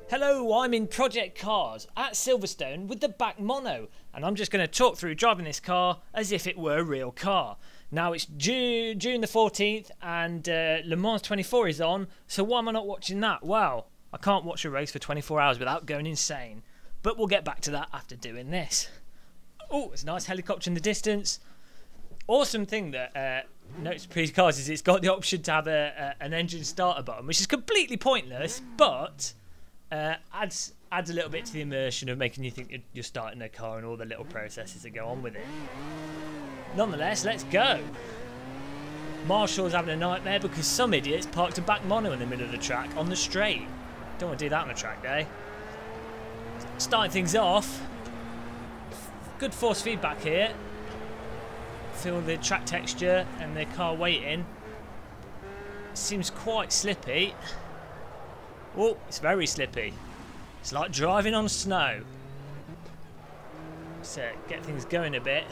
Hello, I'm in Project Cars at Silverstone with the BAC Mono, and I'm just going to talk through driving this car as if it were a real car. Now it's June the 14th and Le Mans 24 is on, so why am I not watching that? Well, I can't watch a race for 24 hours without going insane, but we'll get back to that after doing this. Oh, it's a nice helicopter in the distance. Awesome thing that notes Pcars is it's got the option to have an engine starter button, which is completely pointless, but adds a little bit to the immersion of making you think you're starting a car and all the little processes that go on with it. Nonetheless, let's go. Marshall's having a nightmare because some idiots parked a BAC Mono in the middle of the track on the straight. Don't want to do that on a track day. Starting things off, good force feedback here. Feel the track texture and the car waiting. Seems quite slippy. Oh, it's very slippy. It's like driving on snow. So get things going a bit.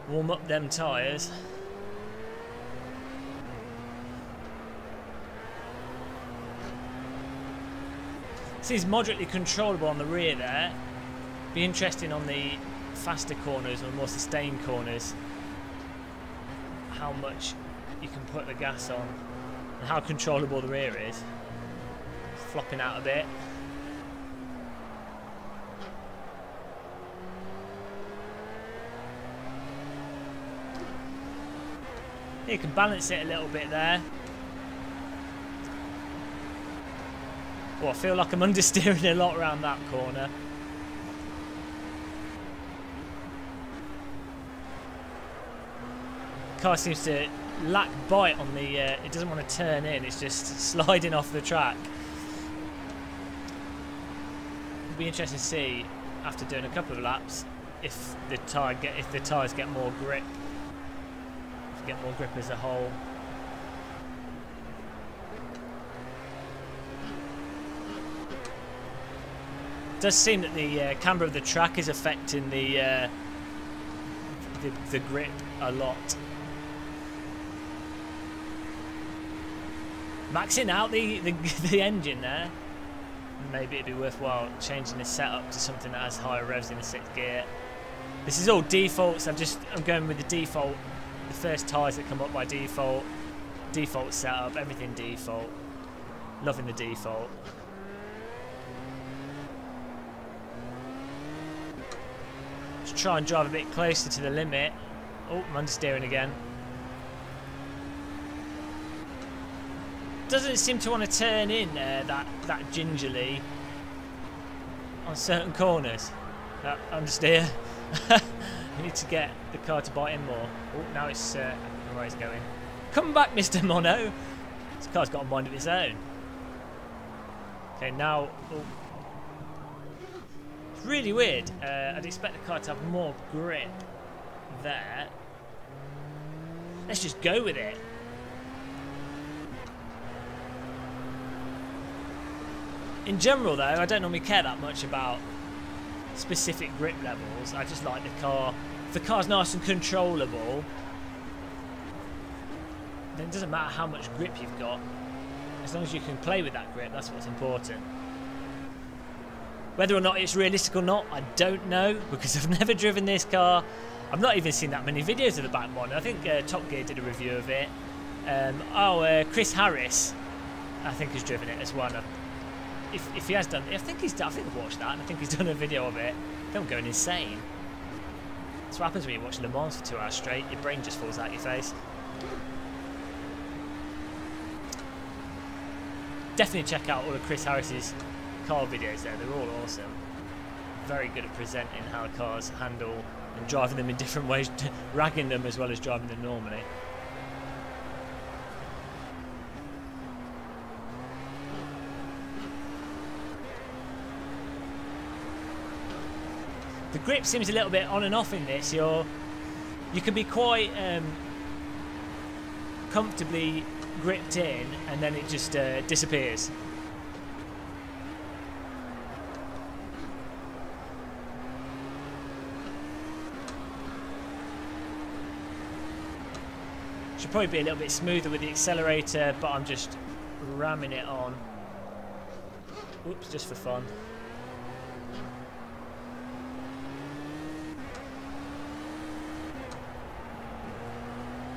Warm up them tyres. Seems moderately controllable on the rear there. Be interesting on the faster corners or more sustained corners. How much you can put the gas on and how controllable the rear is. Flopping out a bit. You can balance it a little bit there. Oh, I feel like I'm understeering a lot around that corner. The car seems to lack bite on the, it doesn't want to turn in, it's just sliding off the track. It'll be interesting to see after doing a couple of laps if the tyres get more grip, get more grip as a whole. It does seem that the camber of the track is affecting the grip a lot. Maxing out the engine there. Maybe it'd be worthwhile changing the setup to something that has higher revs in the 6th gear. This is all defaults. I'm going with the default, the first tyres that come up by default. Default setup, everything default. Loving the default. Just try and drive a bit closer to the limit. Oh, I'm understeering again. Doesn't seem to want to turn in that gingerly on certain corners. Understeer. We need to get the car to bite in more. Oh, now it's where it's going. Come back, Mr. Mono. This car's got a mind of its own. Okay, now. Oh. It's really weird. I'd expect the car to have more grip there. Let's just go with it. In general though, I don't normally care that much about specific grip levels. I just like the car. If the car's nice and controllable, then it doesn't matter how much grip you've got. As long as you can play with that grip, that's what's important. Whether or not it's realistic or not, I don't know, because I've never driven this car. I've not even seen that many videos of the BAC Mono. I think Top Gear did a review of it. Chris Harris, I think, has driven it as well. If he has done, I think I've watched that, and I think he's done a video of it. Don't go insane. That's what happens when you watch Le Mans for 2 hours straight. Your brain just falls out your face. Definitely check out all of Chris Harris's car videos there. They're all awesome. Very good at presenting how cars handle and driving them in different ways, ragging them as well as driving them normally. The grip seems a little bit on and off in this. You can be quite comfortably gripped in, and then it just disappears. Should probably be a little bit smoother with the accelerator, but I'm just ramming it on. Whoops, just for fun.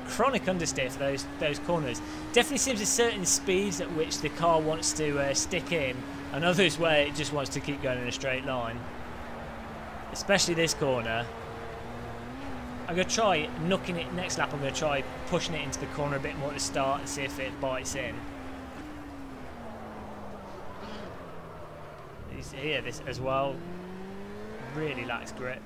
Chronic understeer for those corners. Definitely seems there's certain speeds at which the car wants to stick in, and others where it just wants to keep going in a straight line. Especially this corner. I'm going to try knocking it next lap. I'm going to try pushing it into the corner a bit more at the start and see if it bites in. Here, this as well really lacks grip.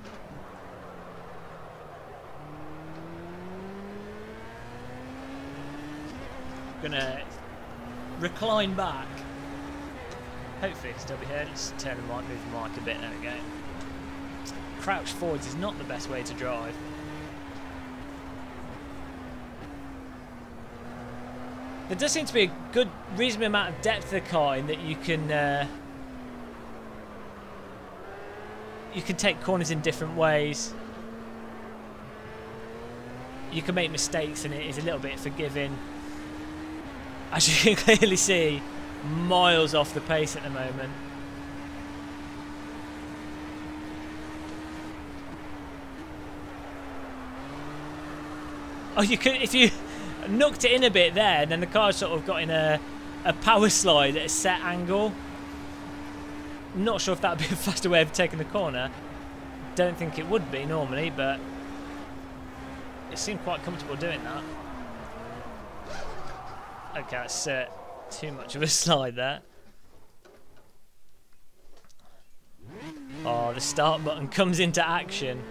Gonna recline back. Hopefully it'll still be here. Let's turn the mic, move the mic a bit. There we go. Crouch forwards is not the best way to drive. There does seem to be a good, reasonable amount of depth of the car in that you can take corners in different ways. You can make mistakes and it is a little bit forgiving. As you can clearly see, miles off the pace at the moment. Oh, you could, if you knocked it in a bit there, and then the car sort of got in a power slide at a set angle. Not sure if that would be a faster way of taking the corner. Don't think it would be normally, but it seemed quite comfortable doing that. Okay, that's too much of a slide there. Oh, the start button comes into action.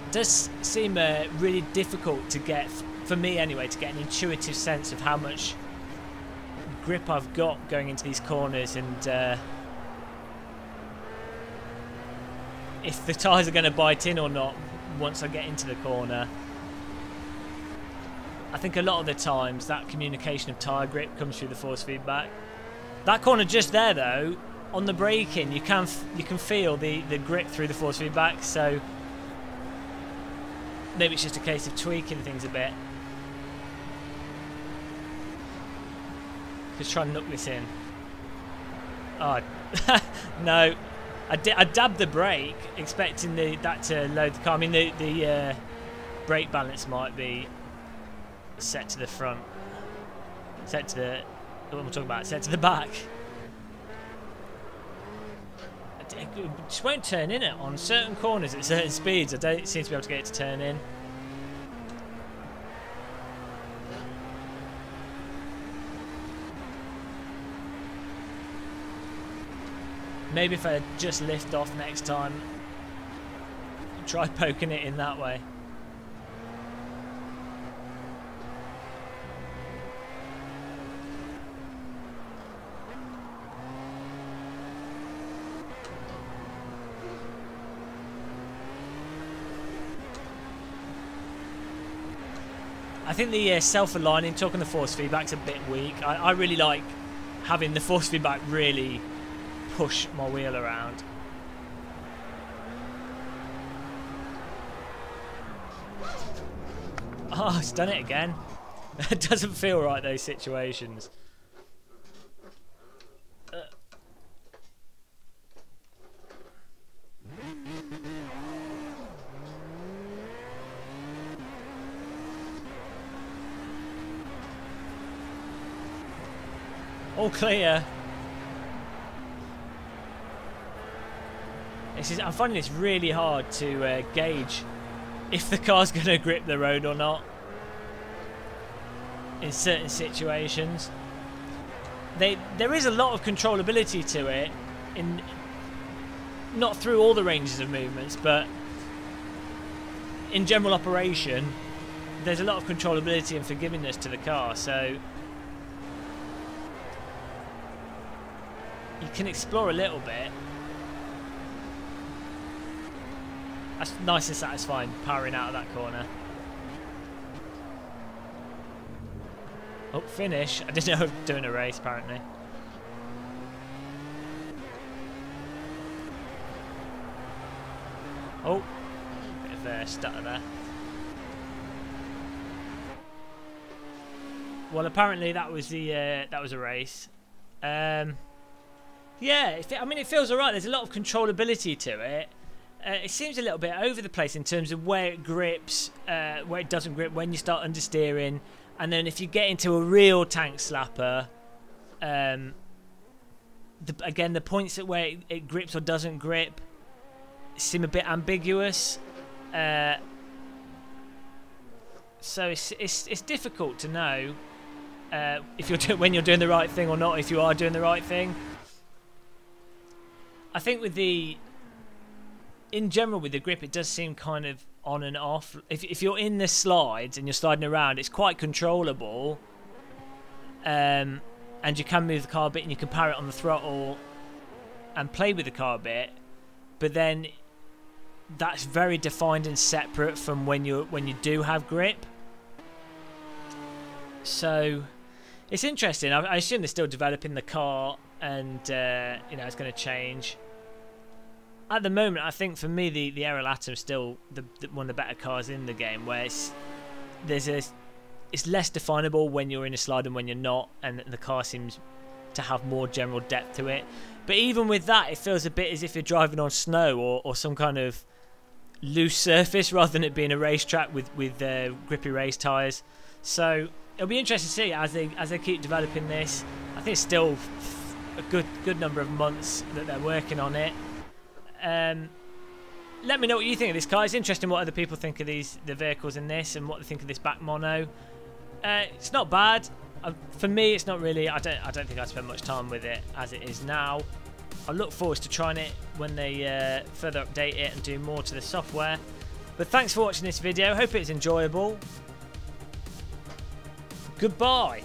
It does seem really difficult to get, for me anyway, to get an intuitive sense of how much grip I've got going into these corners and if the tyres are going to bite in or not once I get into the corner. I think a lot of the times that communication of tyre grip comes through the force feedback. That corner just there though, on the braking, you can feel the grip through the force feedback, so maybe it's just a case of tweaking things a bit. Just try and knock this in. Oh, no. I dabbed the brake, expecting that to load the car. I mean, the brake balance might be set to the front. Set to the... What am I talking about? Set to the back. It just won't turn in it on certain corners at certain speeds. I don't seem to be able to get it to turn in. Maybe if I just lift off next time, try poking it in that way. I think the self-aligning, talking the force feedback's a bit weak. I really like having the force feedback really push my wheel around. Oh, it's done it again. It doesn't feel right, those situations. All clear. I'm finding this really hard to gauge if the car's going to grip the road or not in certain situations. There is a lot of controllability to it, not through all the ranges of movements, but in general operation there's a lot of controllability and forgivingness to the car, so you can explore a little bit. That's nice and satisfying, powering out of that corner. Oh, finish. I didn't know I was doing a race, apparently. Oh, bit of stutter there. Well, apparently that was a race. Yeah, I mean, it feels alright. There's a lot of controllability to it. It seems a little bit over the place in terms of where it grips, where it doesn't grip, when you start understeering, and then if you get into a real tank slapper, again, the points at where it grips or doesn't grip seem a bit ambiguous. So it's difficult to know if you're when you're doing the right thing or not. If you are doing the right thing, I think in general with the grip, it does seem kind of on and off. If you're in the slides and you're sliding around, it's quite controllable, and you can move the car a bit and you can power it on the throttle and play with the car a bit. But then that's very defined and separate from when you do have grip. So it's interesting. I assume they're still developing the car, and you know, it's going to change. At the moment, I think for me the Aerial Atom is still one of the better cars in the game, where it's less definable when you're in a slide and when you're not, and the car seems to have more general depth to it. But even with that, it feels a bit as if you're driving on snow or some kind of loose surface rather than it being a racetrack with grippy race tyres. So it'll be interesting to see as they keep developing this. I think it's still a good number of months that they're working on it. Let me know what you think of this car. It's interesting what other people think of the vehicles in this and what they think of this BAC Mono. It's not bad. For me, it's not really. I don't think I spend much time with it as it is now. I look forward to trying it when they further update it and do more to the software. But thanks for watching this video. Hope it's enjoyable. Goodbye.